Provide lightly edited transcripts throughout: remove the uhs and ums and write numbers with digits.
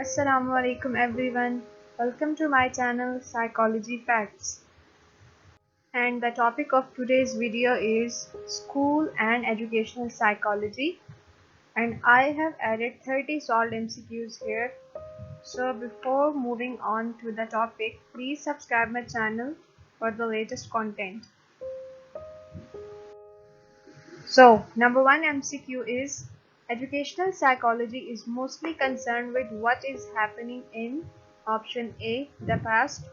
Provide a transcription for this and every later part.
Assalamu alaikum everyone. Welcome to my channel Psychology Facts. And the topic of today's video is School and Educational Psychology. And I have added 30 solved MCQs here. So before moving on to the topic, please subscribe my channel for the latest content. So number 1 MCQ is Educational psychology is mostly concerned with what is happening in option A, the past,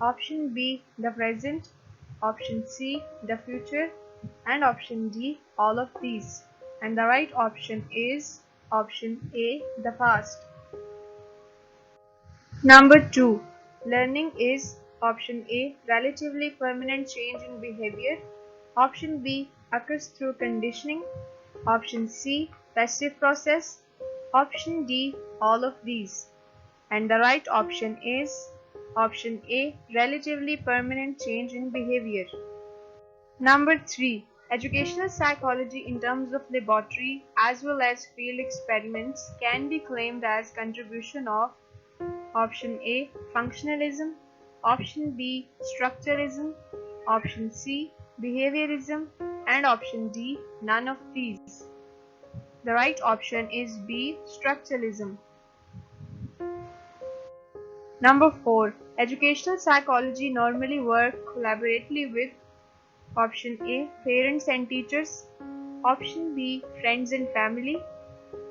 option B, the present, option C, the future, and option D, all of these. And the right option is option A, the past. Number 2. Learning is option A, relatively permanent change in behavior, option B, occurs through conditioning, option C, passive process, option D, all of these. And the right option is option A, relatively permanent change in behavior. Number 3. Educational psychology in terms of laboratory as well as field experiments can be claimed as contribution of option A, functionalism, option B, structuralism, option C, behaviorism, and option D, none of these. The right option is B, structuralism. Number 4. Educational psychology normally work collaboratively with option A, parents and teachers, option B, friends and family,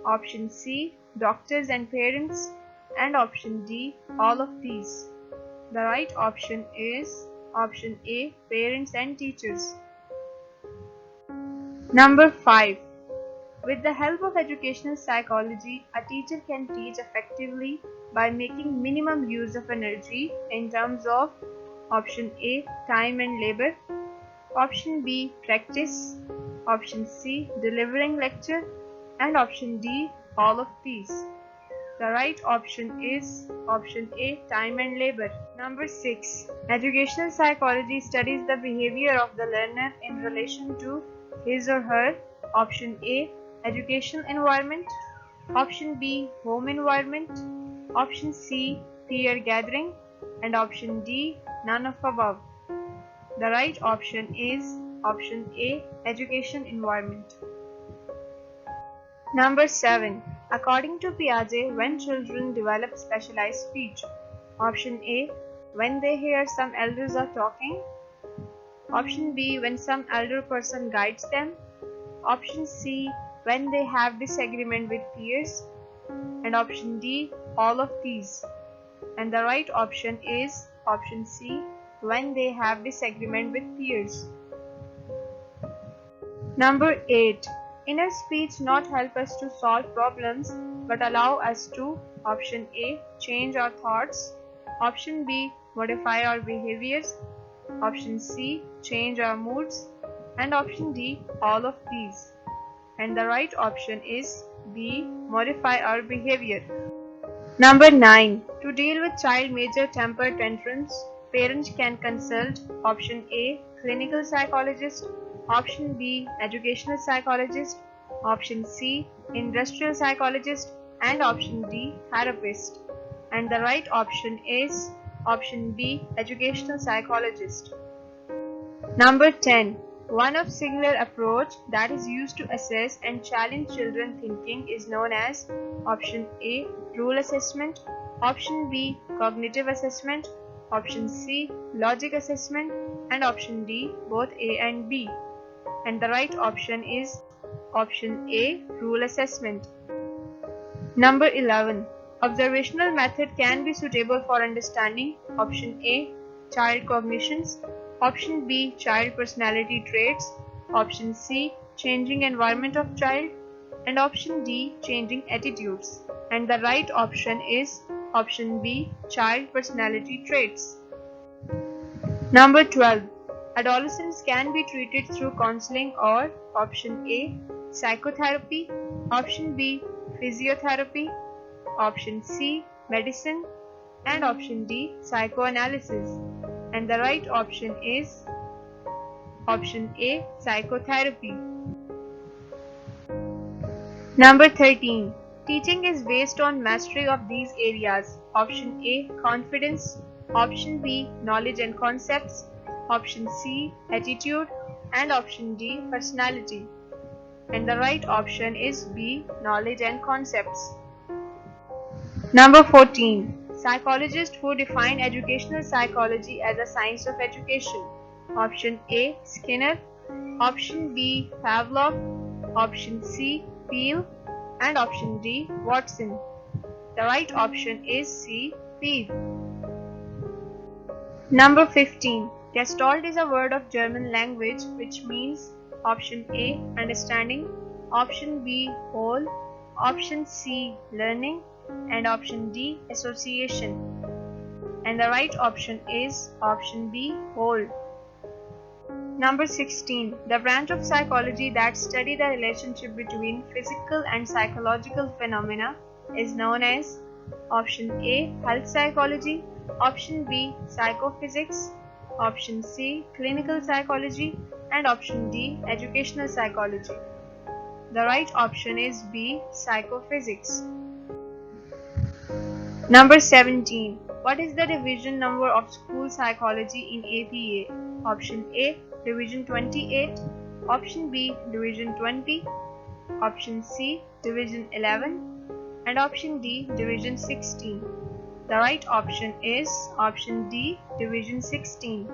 option C, doctors and parents, and option D, all of these. The right option is option A, parents and teachers. Number 5. With the help of educational psychology, a teacher can teach effectively by making minimum use of energy in terms of option A, time and labor, option B, practice, option C, delivering lecture, and option D, all of these. The right option is option A, time and labor. Number 6. Educational psychology studies the behavior of the learner in relation to his or her option A, education environment, option B, home environment, option C, peer gathering, and option D, none of above. The right option is option A, education environment. Number 7. According to Piaget, when children develop specialized speech, option A, when they hear some elders are talking, option B, when some elder person guides them, option C, when they have disagreement with peers, and option D, all of these. And the right option is option C, when they have disagreement with peers. Number 8. Inner speech not help us to solve problems but allow us to option A, change our thoughts, option B, modify our behaviors, option C, change our moods, and option D, all of these. And the right option is B, modify our behavior. Number 9. To deal with child major temper tantrums, parents can consult option A, clinical psychologist, option B, educational psychologist, option C, industrial psychologist, and option D, therapist. And the right option is option B, educational psychologist. Number 10. One of Seigler approach that is used to assess and challenge children thinking is known as option A, rule assessment, option B, cognitive assessment, option C, logic assessment, and option D, both A and B. And the right option is option A, rule assessment. Number 11. Observational method can be suitable for understanding option A, child cognitions, option B, child personality traits, option C, changing environment of child, and option D, changing attitudes. And the right option is option B, child personality traits. Number 12. Adolescents can be treated through counseling or option A, psychotherapy, option B, physiotherapy, option C, medicine, and option D, psychoanalysis. And the right option is option A, psychotherapy. Number 13. Teaching is based on mastery of these areas. Option A, confidence. Option B, knowledge and concepts. Option C, attitude. And option D, personality. And the right option is B, knowledge and concepts. Number 14. Psychologists who define educational psychology as a science of education. Option A, Skinner. Option B, Pavlov. Option C, Peel. And option D, Watson. The right option is C, Peel. Number 15. Gestalt is a word of German language which means option A, understanding, option B, whole, option C, learning, and option D, association. And the right option is option B, whole. Number 16. The branch of psychology that study the relationship between physical and psychological phenomena is known as option A, health psychology, option B, psychophysics, option C, clinical psychology, and option D, educational psychology. The right option is B, psychophysics. Number 17. What is the division number of school psychology in APA? Option A, division 28, option B, division 20, option C, division 11, and option D, division 16. The right option is option D, division 16.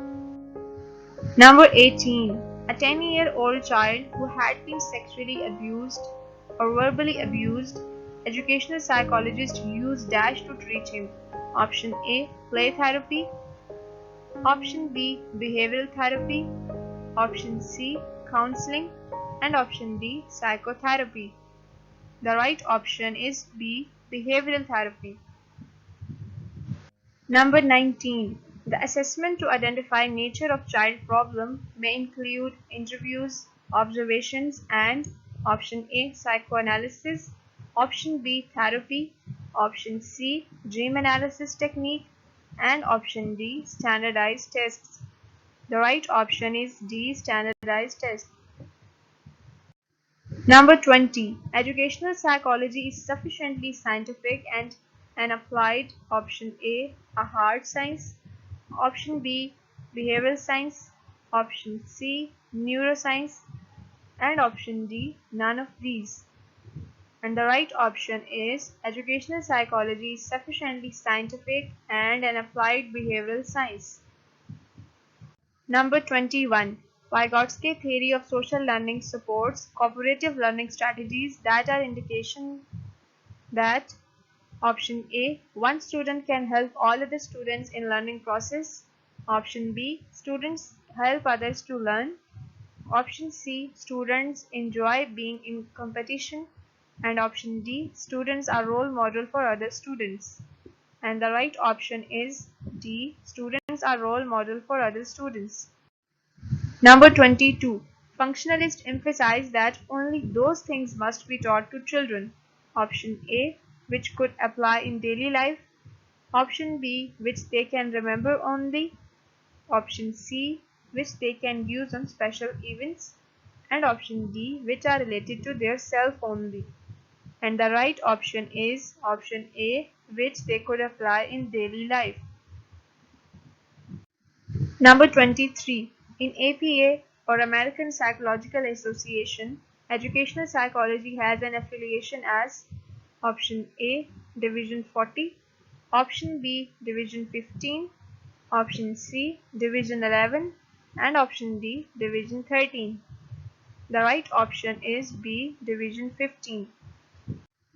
Number 18. A 10-year-old child who had been sexually abused or verbally abused, educational psychologists use dash to treat him. Option A, play therapy, option B, behavioral therapy, option C, counseling, and option D, psychotherapy. The right option is B, behavioral therapy. Number 19. The assessment to identify nature of child problem may include interviews, observations, and option A, psychoanalysis, option B, therapy, option C, dream analysis technique, and option D, standardized tests. The right option is D, standardized test. Number 20. Educational psychology is sufficiently scientific and applied. Option A, a hard science. Option B, behavioral science. Option C, neuroscience. And option D, none of these. And the right option is educational psychology is sufficiently scientific and an applied behavioral science. Number 21. Vygotsky theory of social learning supports cooperative learning strategies that are indication that option A, one student can help all other students in learning process. Option B, students help others to learn. Option C, students enjoy being in competition. And option D, students are role model for other students. And the right option is D, students are role model for other students. Number 22. Functionalists emphasize that only those things must be taught to children. Option A, which could apply in daily life. Option B, which they can remember only. Option C, which they can use on special events. And option D, which are related to their self only. And the right option is option A, which they could apply in daily life. Number 23. In APA or American Psychological Association, educational psychology has an affiliation as option A, Division 40, option B, Division 15, option C, Division 11, and option D, Division 13. The right option is B, Division 15.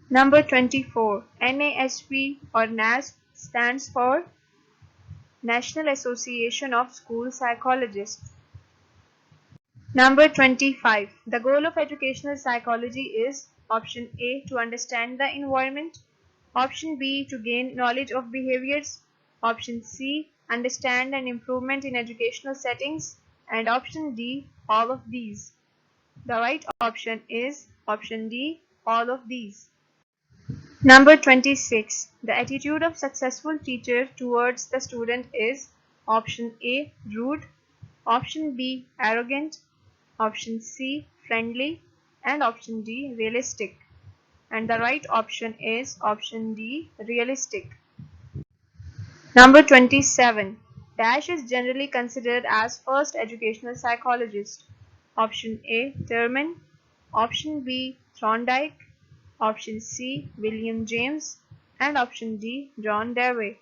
Number 24. NASP or NASP stands for National Association of School Psychologists. Number 25. The goal of educational psychology is option A, to understand the environment, option B, to gain knowledge of behaviors, option C, understand and improvement in educational settings, and option D, all of these. The right option is option D, all of these. Number 26. The attitude of successful teacher towards the student is option A, rude, option B, arrogant, option C, friendly, and option D, realistic. and the right option is option D, realistic. Number 27. Dash is generally considered as first educational psychologist. Option A, Terman. Option B, Thorndike. Option C, William James. And option D, John Dewey.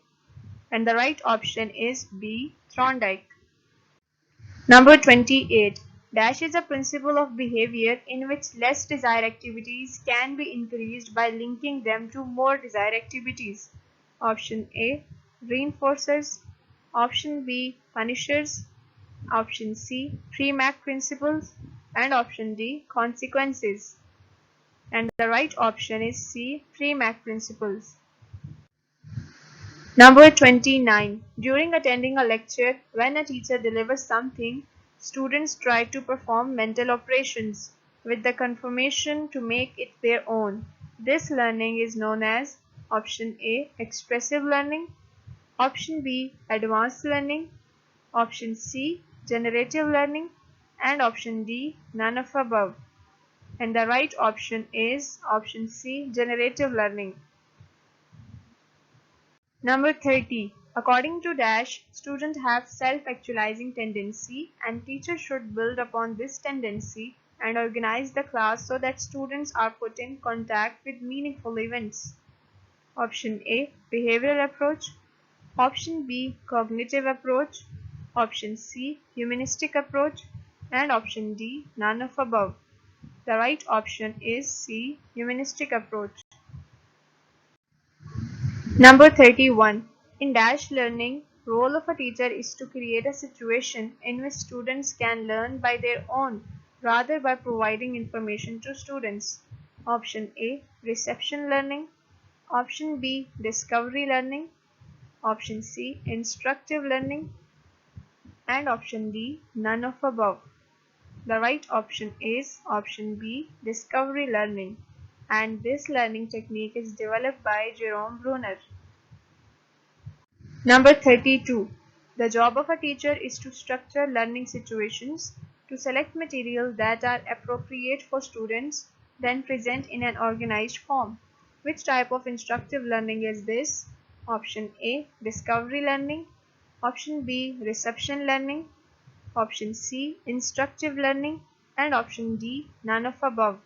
And the right option is B, Thorndike. Number 28. Dash is a principle of behavior in which less desired activities can be increased by linking them to more desired activities. Option A, reinforcers. Option B, punishers. Option C, pre-mac principles. And option D, consequences. And the right option is C, pre-mac principles. Number 29. During attending a lecture, when a teacher delivers something, students try to perform mental operations with the confirmation to make it their own. This learning is known as option A, expressive learning, option B, advanced learning, option C, generative learning, and option D, none of above. And the right option is option C, generative learning. Number 30. According to Dash, students have self-actualizing tendency and teachers should build upon this tendency and organize the class so that students are put in contact with meaningful events. Option A, behavioral approach. Option B, cognitive approach. Option C, humanistic approach. And option D, none of above. The right option is C, humanistic approach. Number 31. In Dash learning, role of a teacher is to create a situation in which students can learn by their own rather by providing information to students. Option A, reception learning. Option B, discovery learning. Option C, instructive learning. And option D, none of above. The right option is option B, discovery learning. And this learning technique is developed by Jerome Bruner. Number 32. The job of a teacher is to structure learning situations, to select material that are appropriate for students, then present in an organized form. Which type of instructive learning is this? Option A, discovery learning. Option B, reception learning. Option C, instructive learning. And option D, none of above.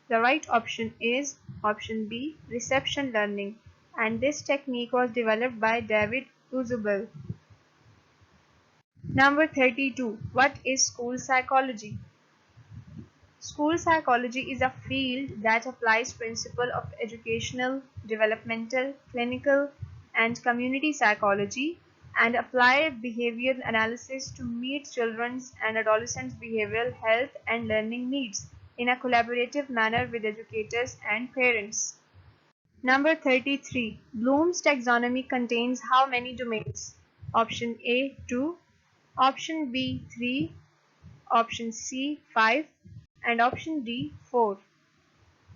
The right option is option B, reception learning, and this technique was developed by David Uzubel. Number 32. What is school psychology? School psychology is a field that applies principles of educational, developmental, clinical, and community psychology and apply behavior analysis to meet children's and adolescents' behavioral health and learning needs in a collaborative manner with educators and parents. Number 33. Bloom's taxonomy contains how many domains? Option A, 2. Option B, 3. Option C, 5. And option D, 4.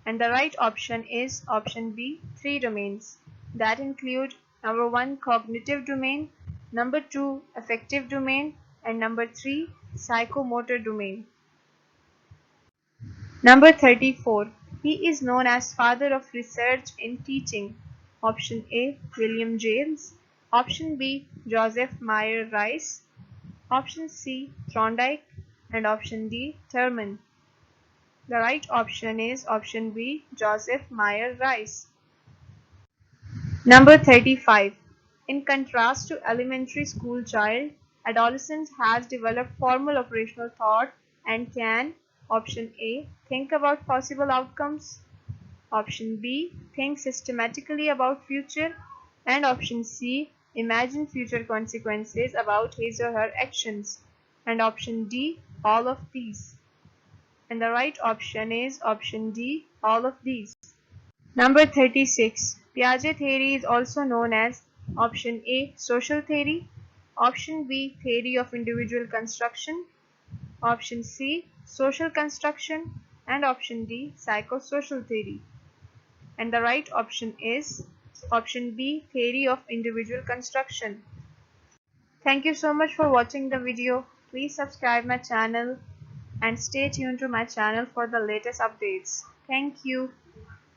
And the right option is option B, 3 domains. That include number 1, cognitive domain, number 2, affective domain, and number 3, psychomotor domain. Number 34. He is known as father of research in teaching. Option A, William James. Option B, Joseph Meyer Rice. Option C, Thorndike. And option D, Terman. The right option is option B, Joseph Meyer Rice. Number 35. In contrast to elementary school child, adolescence has developed formal operational thought and can option A, think about possible outcomes. Option B, think systematically about future. And option C, imagine future consequences about his or her actions. And option D, all of these. And the right option is option D, all of these. Number 36. Piaget theory is also known as option A, social theory. Option B, theory of individual construction. Option C, social construction, and option D, psychosocial theory. And the right option is option B, theory of individual construction. Thank you so much for watching the video. Please subscribe my channel and stay tuned to my channel for the latest updates. Thank you.